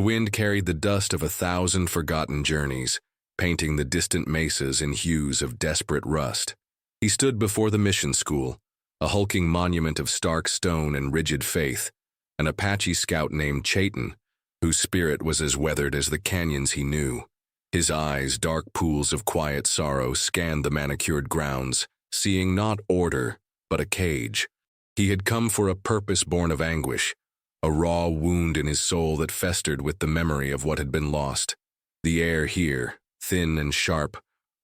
wind carried the dust of 1,000 forgotten journeys, painting the distant mesas in hues of desperate rust. He stood before the mission school, a hulking monument of stark stone and rigid faith, an Apache scout named Chayton, whose spirit was as weathered as the canyons he knew. His eyes, dark pools of quiet sorrow, scanned the manicured grounds, seeing not order, but a cage. He had come for a purpose born of anguish, a raw wound in his soul that festered with the memory of what had been lost. The air here, thin and sharp,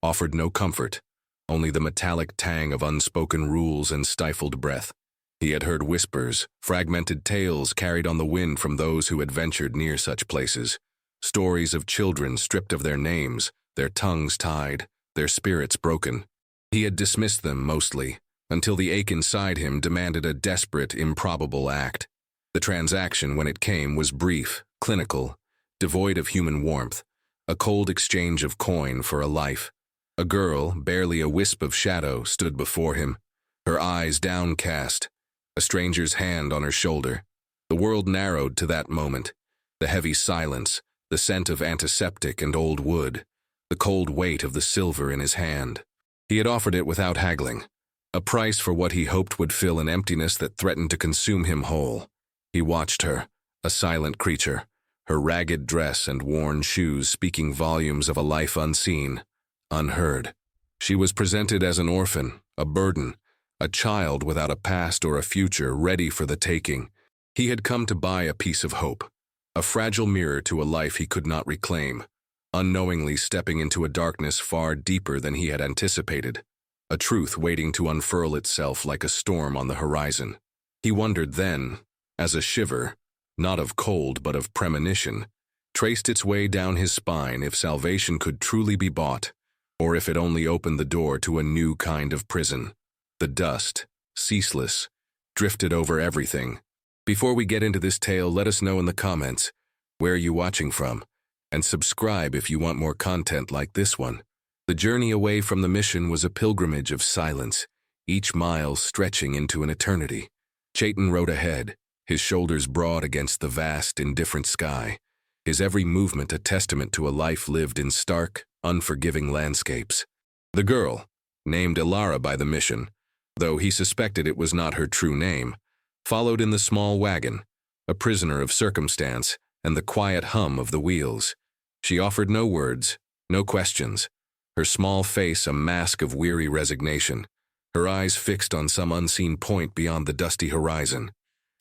offered no comfort, only the metallic tang of unspoken rules and stifled breath. He had heard whispers, fragmented tales carried on the wind from those who had ventured near such places, stories of children stripped of their names, their tongues tied, their spirits broken. He had dismissed them mostly, until the ache inside him demanded a desperate, improbable act. The transaction, when it came, was brief, clinical, devoid of human warmth, a cold exchange of coin for a life. A girl, barely a wisp of shadow, stood before him, her eyes downcast, a stranger's hand on her shoulder. The world narrowed to that moment. The heavy silence, the scent of antiseptic and old wood, the cold weight of the silver in his hand. He had offered it without haggling, a price for what he hoped would fill an emptiness that threatened to consume him whole. He watched her, a silent creature, her ragged dress and worn shoes speaking volumes of a life unseen, unheard. She was presented as an orphan, a burden, a child without a past or a future, ready for the taking. He had come to buy a piece of hope, a fragile mirror to a life he could not reclaim, unknowingly stepping into a darkness far deeper than he had anticipated, a truth waiting to unfurl itself like a storm on the horizon. He wondered then, as a shiver, not of cold but of premonition, traced its way down his spine, if salvation could truly be bought, or if it only opened the door to a new kind of prison. The dust, ceaseless, drifted over everything. Before we get into this tale, let us know in the comments, where are you watching from? And subscribe if you want more content like this one. The journey away from the mission was a pilgrimage of silence, each mile stretching into an eternity. Chayton rode ahead, his shoulders broad against the vast, indifferent sky, his every movement a testament to a life lived in stark, unforgiving landscapes. The girl, named Ilara by the mission, though he suspected it was not her true name, followed in the small wagon, a prisoner of circumstance and the quiet hum of the wheels. She offered no words, no questions, her small face a mask of weary resignation, her eyes fixed on some unseen point beyond the dusty horizon.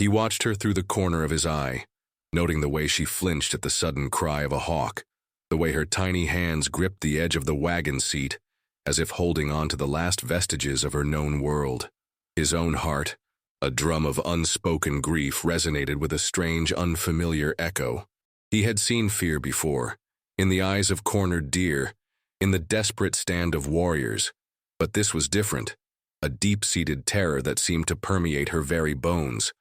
He watched her through the corner of his eye, noting the way she flinched at the sudden cry of a hawk, the way her tiny hands gripped the edge of the wagon seat, as if holding on to the last vestiges of her known world. His own heart, a drum of unspoken grief, resonated with a strange, unfamiliar echo. He had seen fear before, in the eyes of cornered deer, in the desperate stand of warriors, but this was different, a deep-seated terror that seemed to permeate her very bones,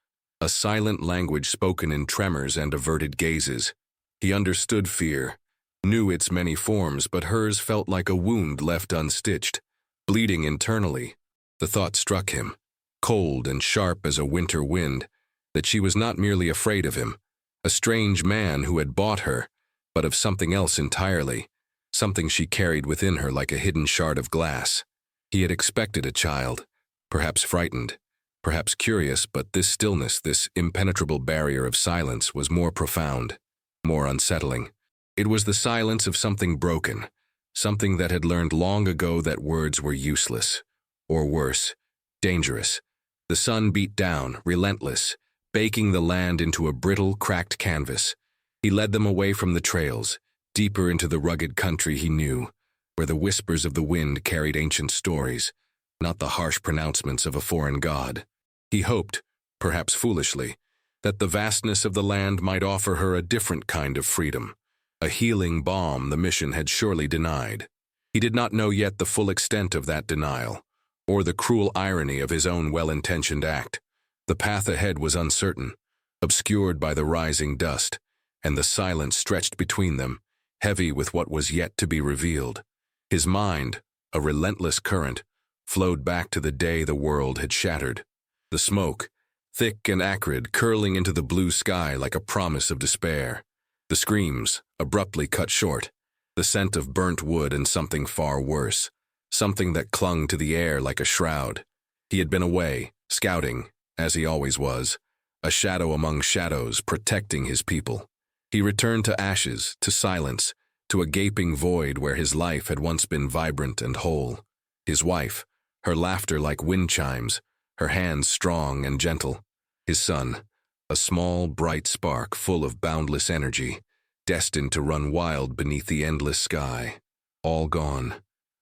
a silent language spoken in tremors and averted gazes. He understood fear, knew its many forms, but hers felt like a wound left unstitched, bleeding internally. The thought struck him, cold and sharp as a winter wind, that she was not merely afraid of him, a strange man who had bought her, but of something else entirely, something she carried within her like a hidden shard of glass. He had expected a child, perhaps frightened, perhaps curious, but this stillness, this impenetrable barrier of silence, was more profound, more unsettling. It was the silence of something broken, something that had learned long ago that words were useless, or worse, dangerous. The sun beat down, relentless, baking the land into a brittle, cracked canvas. He led them away from the trails, deeper into the rugged country he knew, where the whispers of the wind carried ancient stories, not the harsh pronouncements of a foreign god. He hoped, perhaps foolishly, that the vastness of the land might offer her a different kind of freedom, a healing balm the mission had surely denied. He did not know yet the full extent of that denial, or the cruel irony of his own well-intentioned act. The path ahead was uncertain, obscured by the rising dust, and the silence stretched between them, heavy with what was yet to be revealed. His mind, a relentless current, flowed back to the day the world had shattered. The smoke, thick and acrid, curling into the blue sky like a promise of despair. The screams, abruptly cut short. The scent of burnt wood and something far worse. Something that clung to the air like a shroud. He had been away, scouting, as he always was. A shadow among shadows, protecting his people. He returned to ashes, to silence, to a gaping void where his life had once been vibrant and whole. His wife, her laughter like wind chimes, her hands strong and gentle. His son, a small, bright spark full of boundless energy, destined to run wild beneath the endless sky. All gone,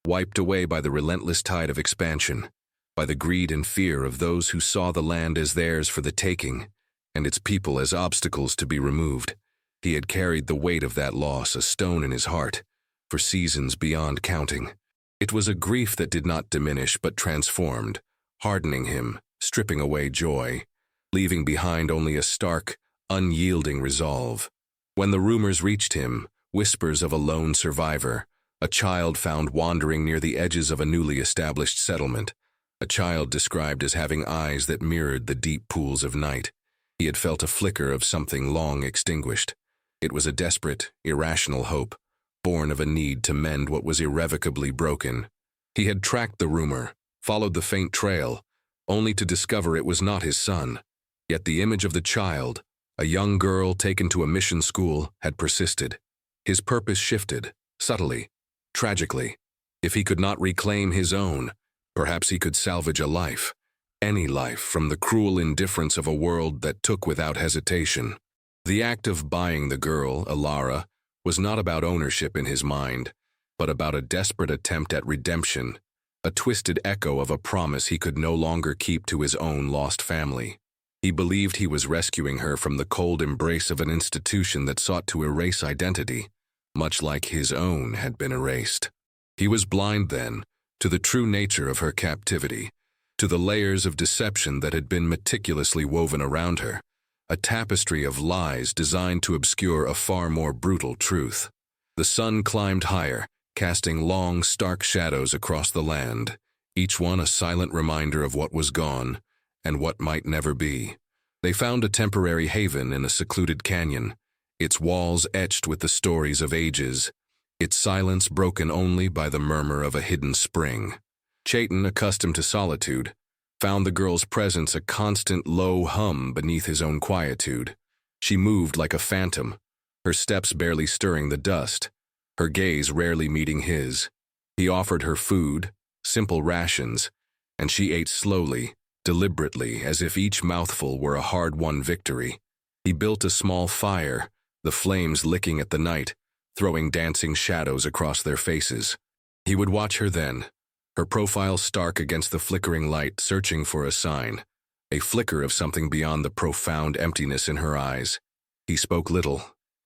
wiped away by the relentless tide of expansion, by the greed and fear of those who saw the land as theirs for the taking, and its people as obstacles to be removed. He had carried the weight of that loss, a stone in his heart, for seasons beyond counting. It was a grief that did not diminish but transformed, hardening him, stripping away joy, leaving behind only a stark, unyielding resolve. When the rumors reached him, whispers of a lone survivor, a child found wandering near the edges of a newly established settlement, a child described as having eyes that mirrored the deep pools of night, he had felt a flicker of something long extinguished. It was a desperate, irrational hope, born of a need to mend what was irrevocably broken. He had tracked the rumor, followed the faint trail, only to discover it was not his son. Yet the image of the child, a young girl taken to a mission school, had persisted. His purpose shifted, subtly, tragically. If he could not reclaim his own, perhaps he could salvage a life, any life, from the cruel indifference of a world that took without hesitation. The act of buying the girl, Alara, was not about ownership in his mind, but about a desperate attempt at redemption, a twisted echo of a promise he could no longer keep to his own lost family. He believed he was rescuing her from the cold embrace of an institution that sought to erase identity, much like his own had been erased. He was blind then to the true nature of her captivity, to the layers of deception that had been meticulously woven around her, a tapestry of lies designed to obscure a far more brutal truth. The sun climbed higher, casting long, stark shadows across the land, each one a silent reminder of what was gone and what might never be. They found a temporary haven in a secluded canyon, its walls etched with the stories of ages, its silence broken only by the murmur of a hidden spring. Chayton, accustomed to solitude, found the girl's presence a constant low hum beneath his own quietude. She moved like a phantom, her steps barely stirring the dust, her gaze rarely meeting his. He offered her food, simple rations, and she ate slowly, deliberately, as if each mouthful were a hard-won victory. He built a small fire, the flames licking at the night, throwing dancing shadows across their faces. He would watch her then, her profile stark against the flickering light, searching for a sign, a flicker of something beyond the profound emptiness in her eyes. He spoke little,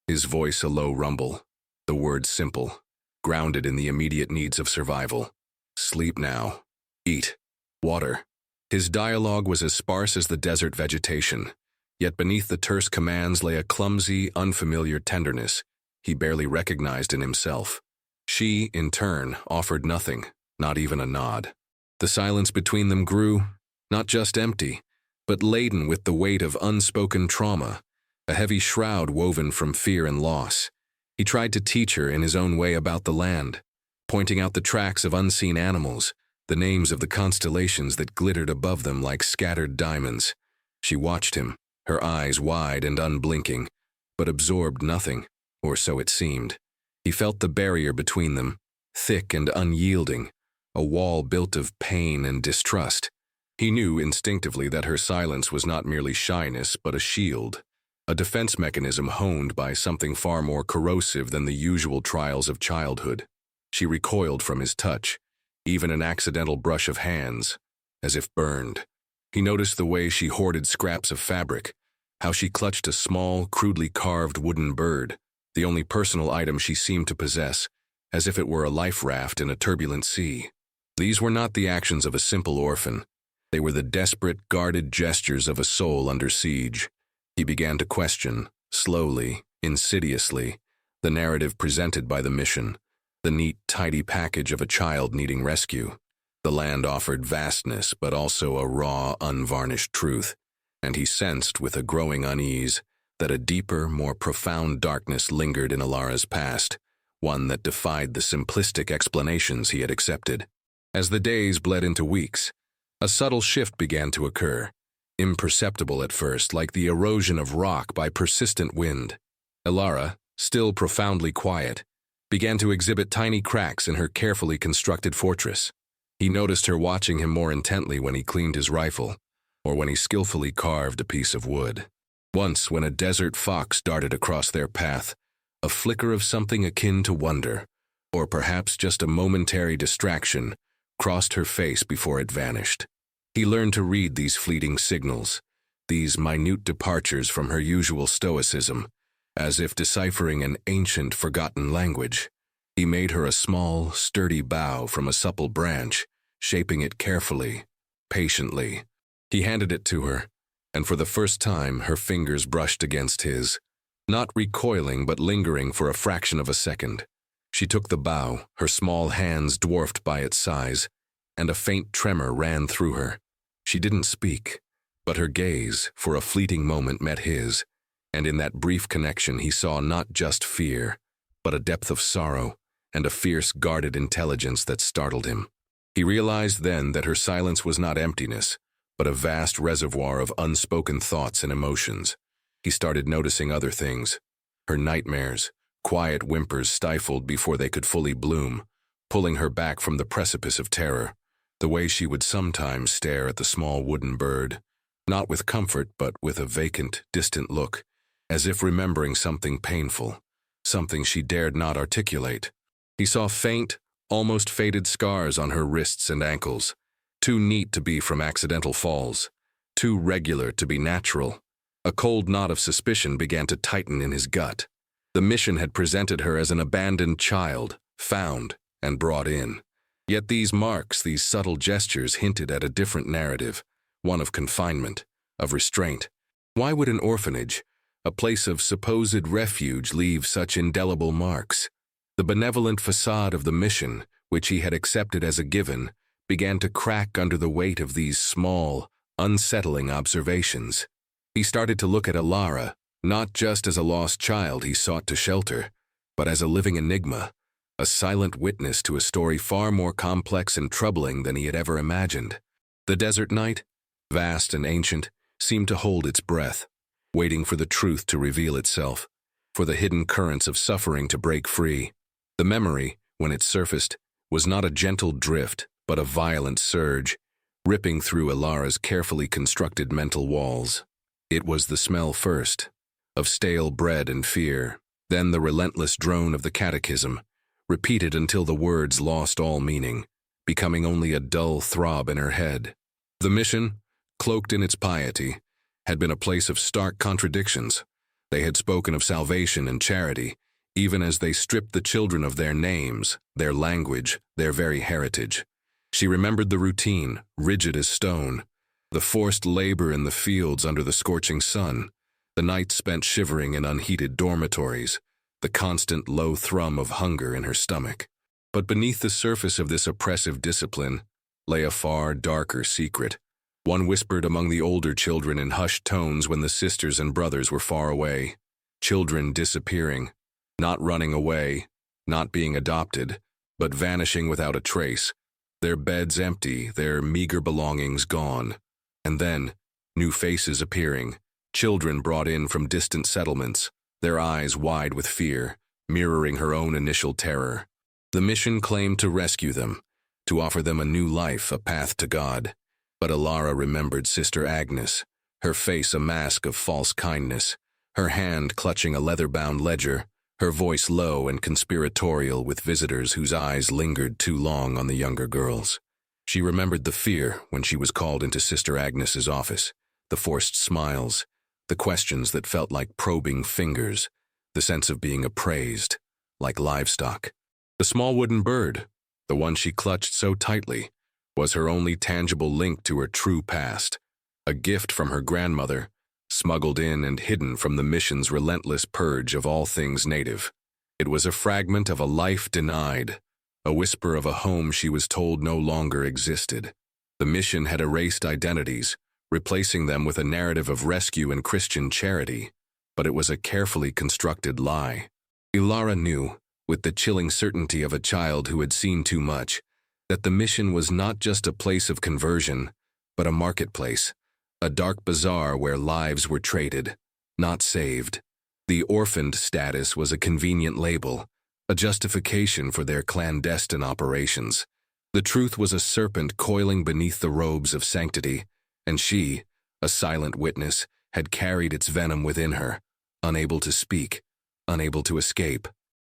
his voice a low rumble, the words simple, grounded in the immediate needs of survival. Sleep now. Eat. Water. His dialogue was as sparse as the desert vegetation, yet beneath the terse commands lay a clumsy, unfamiliar tenderness he barely recognized in himself. She, in turn, offered nothing, not even a nod. The silence between them grew, not just empty, but laden with the weight of unspoken trauma, a heavy shroud woven from fear and loss. He tried to teach her in his own way about the land, pointing out the tracks of unseen animals, the names of the constellations that glittered above them like scattered diamonds. She watched him, her eyes wide and unblinking, but absorbed nothing, or so it seemed. He felt the barrier between them, thick and unyielding, a wall built of pain and distrust. He knew instinctively that her silence was not merely shyness but a shield, a defense mechanism honed by something far more corrosive than the usual trials of childhood. She recoiled from his touch, even an accidental brush of hands, as if burned. He noticed the way she hoarded scraps of fabric, how she clutched a small, crudely carved wooden bird, the only personal item she seemed to possess, as if it were a life raft in a turbulent sea. These were not the actions of a simple orphan. They were the desperate, guarded gestures of a soul under siege. He began to question, slowly, insidiously, the narrative presented by the mission, the neat, tidy package of a child needing rescue. The land offered vastness, but also a raw, unvarnished truth, and he sensed with a growing unease that a deeper, more profound darkness lingered in Alara's past, one that defied the simplistic explanations he had accepted. As the days bled into weeks, a subtle shift began to occur, imperceptible at first, like the erosion of rock by persistent wind. Alara, still profoundly quiet, began to exhibit tiny cracks in her carefully constructed fortress. He noticed her watching him more intently when he cleaned his rifle, or when he skillfully carved a piece of wood. Once, when a desert fox darted across their path, a flicker of something akin to wonder, or perhaps just a momentary distraction, crossed her face before it vanished. He learned to read these fleeting signals, these minute departures from her usual stoicism, as if deciphering an ancient, forgotten language. He made her a small, sturdy bough from a supple branch, shaping it carefully, patiently. He handed it to her, and for the first time her fingers brushed against his, not recoiling but lingering for a fraction of a second. She took the bough, her small hands dwarfed by its size, and a faint tremor ran through her. She didn't speak, but her gaze, for a fleeting moment, met his, and in that brief connection he saw not just fear, but a depth of sorrow and a fierce, guarded intelligence that startled him. He realized then that her silence was not emptiness, but a vast reservoir of unspoken thoughts and emotions. He started noticing other things. Her nightmares, quiet whimpers stifled before they could fully bloom, pulling her back from the precipice of terror. The way she would sometimes stare at the small wooden bird, not with comfort but with a vacant, distant look, as if remembering something painful, something she dared not articulate. He saw faint, almost faded scars on her wrists and ankles, too neat to be from accidental falls, too regular to be natural. A cold knot of suspicion began to tighten in his gut. The mission had presented her as an abandoned child, found and brought in. Yet these marks, these subtle gestures hinted at a different narrative, one of confinement, of restraint. Why would an orphanage, a place of supposed refuge, leave such indelible marks? The benevolent facade of the mission, which he had accepted as a given, began to crack under the weight of these small, unsettling observations. He started to look at Alara, not just as a lost child he sought to shelter, but as a living enigma, a silent witness to a story far more complex and troubling than he had ever imagined. The desert night, vast and ancient, seemed to hold its breath, waiting for the truth to reveal itself, for the hidden currents of suffering to break free. The memory, when it surfaced, was not a gentle drift, but a violent surge, ripping through Alara's carefully constructed mental walls. It was the smell first, of stale bread and fear, then the relentless drone of the catechism, repeated until the words lost all meaning, becoming only a dull throb in her head. The mission, cloaked in its piety, had been a place of stark contradictions. They had spoken of salvation and charity, even as they stripped the children of their names, their language, their very heritage. She remembered the routine, rigid as stone, the forced labor in the fields under the scorching sun, the nights spent shivering in unheated dormitories, the constant low thrum of hunger in her stomach. But beneath the surface of this oppressive discipline lay a far darker secret, one whispered among the older children in hushed tones when the sisters and brothers were far away. Children disappearing, not running away, not being adopted, but vanishing without a trace, their beds empty, their meager belongings gone. And then, new faces appearing, children brought in from distant settlements, their eyes wide with fear, mirroring her own initial terror. The mission claimed to rescue them, to offer them a new life, a path to God. But Alara remembered Sister Agnes, her face a mask of false kindness, her hand clutching a leather-bound ledger, her voice low and conspiratorial with visitors whose eyes lingered too long on the younger girls. She remembered the fear when she was called into Sister Agnes's office, the forced smiles, the questions that felt like probing fingers, the sense of being appraised, like livestock. The small wooden bird, the one she clutched so tightly, was her only tangible link to her true past, a gift from her grandmother, smuggled in and hidden from the mission's relentless purge of all things native. It was a fragment of a life denied, a whisper of a home she was told no longer existed. The mission had erased identities, replacing them with a narrative of rescue and Christian charity. but it was a carefully constructed lie. Ilara knew, with the chilling certainty of a child who had seen too much, that the mission was not just a place of conversion, but a marketplace, a dark bazaar where lives were traded, not saved. The orphaned status was a convenient label, a justification for their clandestine operations. The truth was a serpent coiling beneath the robes of sanctity, and she, a silent witness, had carried its venom within her, unable to speak, unable to escape.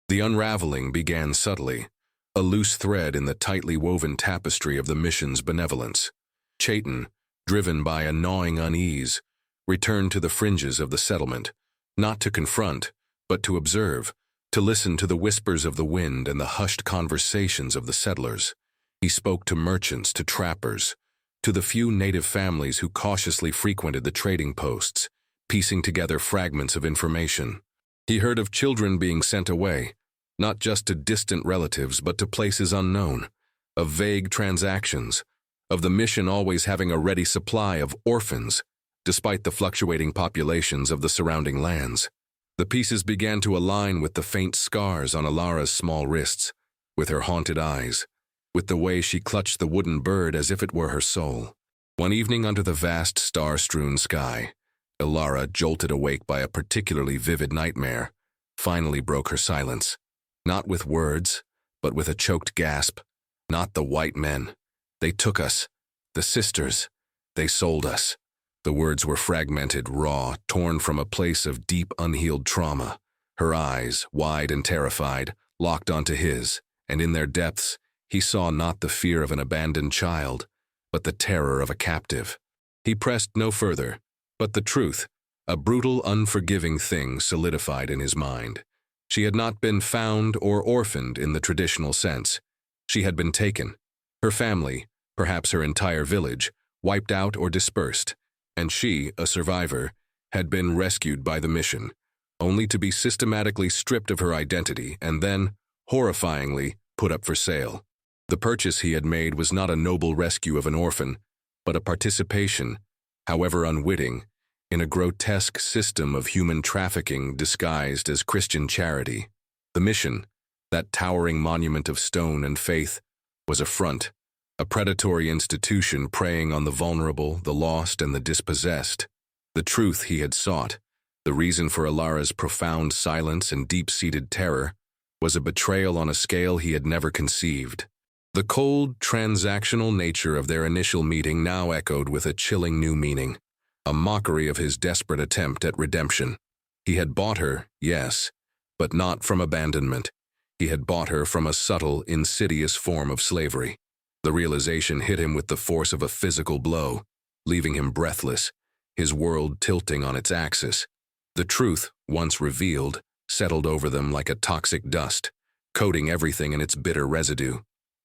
The unraveling began subtly, a loose thread in the tightly woven tapestry of the mission's benevolence. Chaitin, driven by a gnawing unease, returned to the fringes of the settlement, not to confront, but to observe, to listen to the whispers of the wind and the hushed conversations of the settlers. He spoke to merchants, to trappers, to the few native families who cautiously frequented the trading posts, piecing together fragments of information. He heard of children being sent away, not just to distant relatives but to places unknown, of vague transactions, of the mission always having a ready supply of orphans, despite the fluctuating populations of the surrounding lands. The pieces began to align with the faint scars on Ilara's small wrists, with her haunted eyes, with the way she clutched the wooden bird as if it were her soul. One evening under the vast star-strewn sky, Ilara, jolted awake by a particularly vivid nightmare, finally broke her silence. Not with words, but with a choked gasp. Not the white men. They took us. The sisters. They sold us. The words were fragmented, raw, torn from a place of deep, unhealed trauma. Her eyes, wide and terrified, locked onto his, and in their depths, he saw not the fear of an abandoned child, but the terror of a captive. He pressed no further, but the truth, a brutal, unforgiving thing, solidified in his mind. She had not been found or orphaned in the traditional sense. She had been taken. Her family, perhaps her entire village, wiped out or dispersed, and she, a survivor, had been rescued by the mission, only to be systematically stripped of her identity and then, horrifyingly, put up for sale. The purchase he had made was not a noble rescue of an orphan, but a participation, however unwitting, in a grotesque system of human trafficking disguised as Christian charity. The mission, that towering monument of stone and faith, was a front, a predatory institution preying on the vulnerable, the lost, and the dispossessed. The truth he had sought, the reason for Ilara's profound silence and deep-seated terror, was a betrayal on a scale he had never conceived. The cold, transactional nature of their initial meeting now echoed with a chilling new meaning, a mockery of his desperate attempt at redemption. He had bought her, yes, but not from abandonment. He had bought her from a subtle, insidious form of slavery. The realization hit him with the force of a physical blow, leaving him breathless, his world tilting on its axis. The truth, once revealed, settled over them like a toxic dust, coating everything in its bitter residue.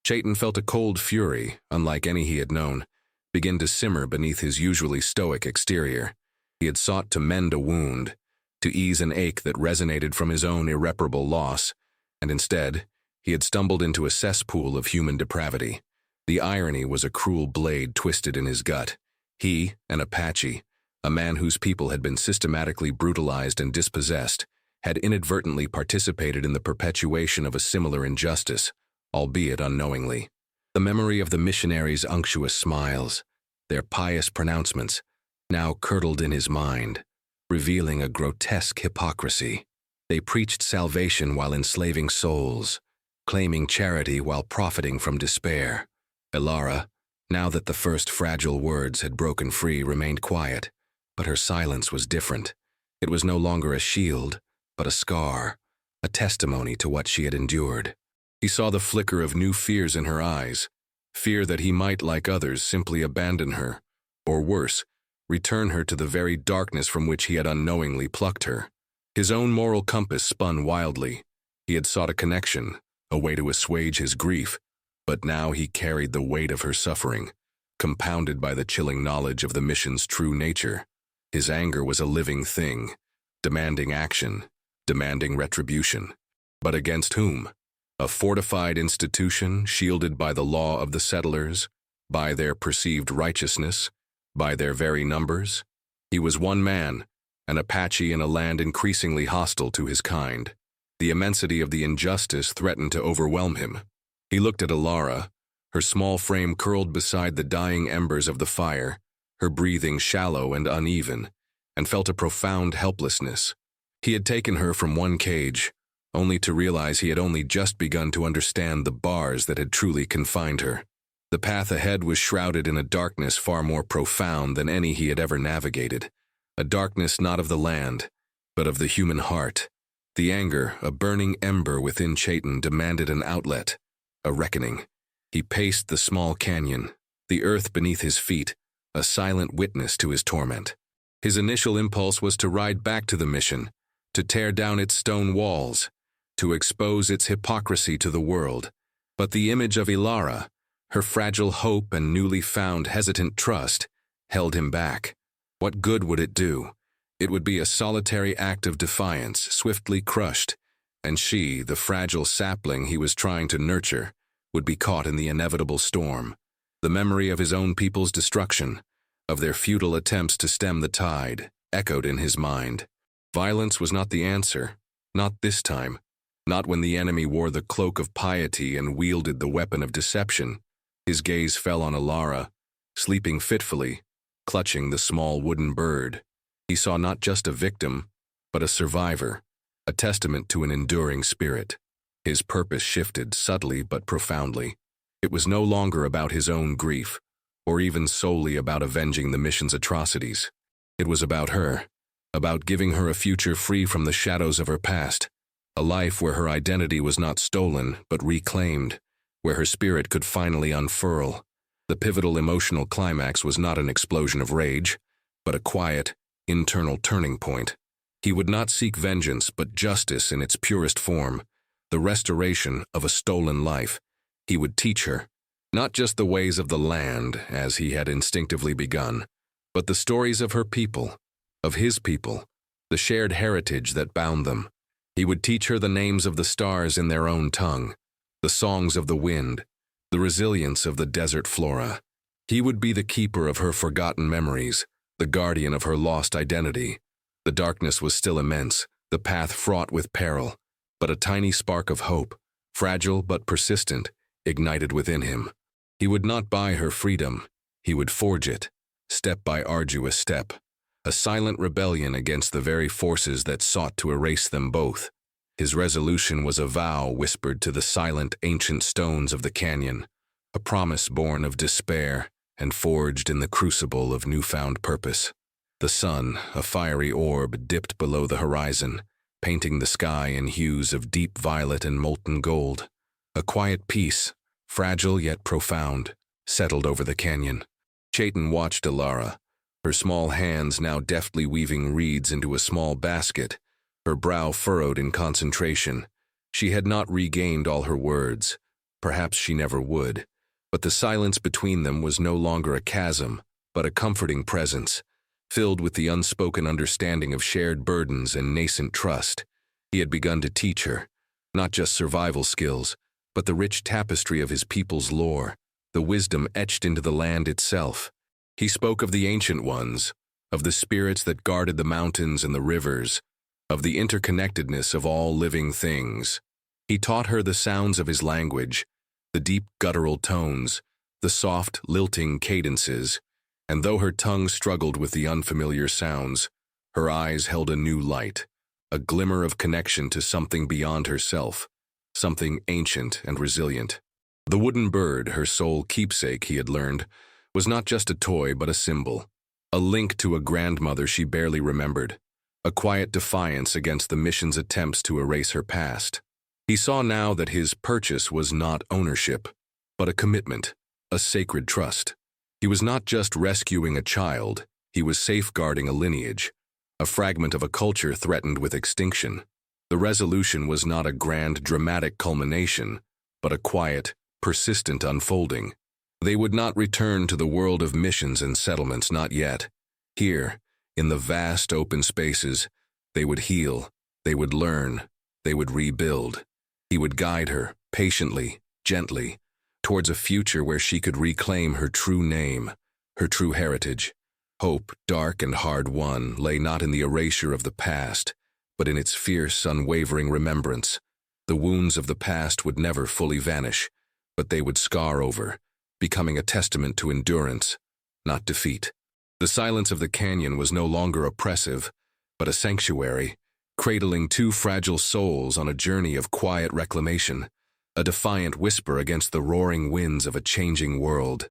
Chaitin felt a cold fury, unlike any he had known, begin to simmer beneath his usually stoic exterior. He had sought to mend a wound, to ease an ache that resonated from his own irreparable loss, and instead, he had stumbled into a cesspool of human depravity. The irony was a cruel blade twisted in his gut. He, an Apache, a man whose people had been systematically brutalized and dispossessed, had inadvertently participated in the perpetuation of a similar injustice, albeit unknowingly. The memory of the missionaries' unctuous smiles, their pious pronouncements, now curdled in his mind, revealing a grotesque hypocrisy. They preached salvation while enslaving souls, claiming charity while profiting from despair. Ilara, now that the first fragile words had broken free, remained quiet, but her silence was different. It was no longer a shield, but a scar, a testimony to what she had endured. He saw the flicker of new fears in her eyes, fear that he might, like others, simply abandon her, or worse, return her to the very darkness from which he had unknowingly plucked her. His own moral compass spun wildly. He had sought a connection, a way to assuage his grief, but now he carried the weight of her suffering, compounded by the chilling knowledge of the mission's true nature. His anger was a living thing, demanding action, demanding retribution. But against whom? A fortified institution shielded by the law of the settlers, by their perceived righteousness, by their very numbers? He was one man, an Apache in a land increasingly hostile to his kind. The immensity of the injustice threatened to overwhelm him. He looked at Alara, her small frame curled beside the dying embers of the fire, her breathing shallow and uneven, and felt a profound helplessness. He had taken her from one cage, only to realize he had only just begun to understand the bars that had truly confined her. The path ahead was shrouded in a darkness far more profound than any he had ever navigated, a darkness not of the land, but of the human heart. The anger, a burning ember within Chayton, demanded an outlet, a reckoning. He paced the small canyon, the earth beneath his feet, a silent witness to his torment. His initial impulse was to ride back to the mission, to tear down its stone walls, to expose its hypocrisy to the world. But the image of Alara, her fragile hope and newly found hesitant trust, held him back. What good would it do? It would be a solitary act of defiance, swiftly crushed, and she, the fragile sapling he was trying to nurture, would be caught in the inevitable storm. The memory of his own people's destruction, of their futile attempts to stem the tide, echoed in his mind. Violence was not the answer, not this time, not when the enemy wore the cloak of piety and wielded the weapon of deception. His gaze fell on Alara, sleeping fitfully, clutching the small wooden bird. He saw not just a victim, but a survivor, a testament to an enduring spirit. His purpose shifted subtly but profoundly. It was no longer about his own grief, or even solely about avenging the mission's atrocities. It was about her, about giving her a future free from the shadows of her past, a life where her identity was not stolen but reclaimed, where her spirit could finally unfurl. The pivotal emotional climax was not an explosion of rage, but a quiet, internal turning point. He would not seek vengeance but justice in its purest form, the restoration of a stolen life. He would teach her, not just the ways of the land, as he had instinctively begun, but the stories of her people, of his people, the shared heritage that bound them. He would teach her the names of the stars in their own tongue, the songs of the wind, the resilience of the desert flora. He would be the keeper of her forgotten memories, the guardian of her lost identity. The darkness was still immense, the path fraught with peril, but a tiny spark of hope, fragile but persistent, ignited within him. He would not buy her freedom, he would forge it, step by arduous step, a silent rebellion against the very forces that sought to erase them both. His resolution was a vow whispered to the silent ancient stones of the canyon, a promise born of despair and forged in the crucible of newfound purpose. The sun, a fiery orb, dipped below the horizon, painting the sky in hues of deep violet and molten gold. A quiet peace, fragile yet profound, settled over the canyon. Chayton watched Alara, her small hands now deftly weaving reeds into a small basket, her brow furrowed in concentration. She had not regained all her words. Perhaps she never would. But the silence between them was no longer a chasm, but a comforting presence, filled with the unspoken understanding of shared burdens and nascent trust. He had begun to teach her, not just survival skills, but the rich tapestry of his people's lore, the wisdom etched into the land itself. He spoke of the ancient ones, of the spirits that guarded the mountains and the rivers, of the interconnectedness of all living things. He taught her the sounds of his language, the deep guttural tones, the soft, lilting cadences, and though her tongue struggled with the unfamiliar sounds, her eyes held a new light, a glimmer of connection to something beyond herself, something ancient and resilient. The wooden bird, her sole keepsake, he had learned, was not just a toy but a symbol, a link to a grandmother she barely remembered, a quiet defiance against the mission's attempts to erase her past. He saw now that his purchase was not ownership, but a commitment, a sacred trust. He was not just rescuing a child, he was safeguarding a lineage, a fragment of a culture threatened with extinction. The resolution was not a grand, dramatic culmination, but a quiet, persistent unfolding. They would not return to the world of missions and settlements, not yet. Here, in the vast open spaces, they would heal, they would learn, they would rebuild. He would guide her, patiently, gently, towards a future where she could reclaim her true name, her true heritage. Hope, dark and hard-won, lay not in the erasure of the past, but in its fierce, unwavering remembrance. The wounds of the past would never fully vanish, but they would scar over, becoming a testament to endurance, not defeat. The silence of the canyon was no longer oppressive, but a sanctuary, cradling two fragile souls on a journey of quiet reclamation, a defiant whisper against the roaring winds of a changing world.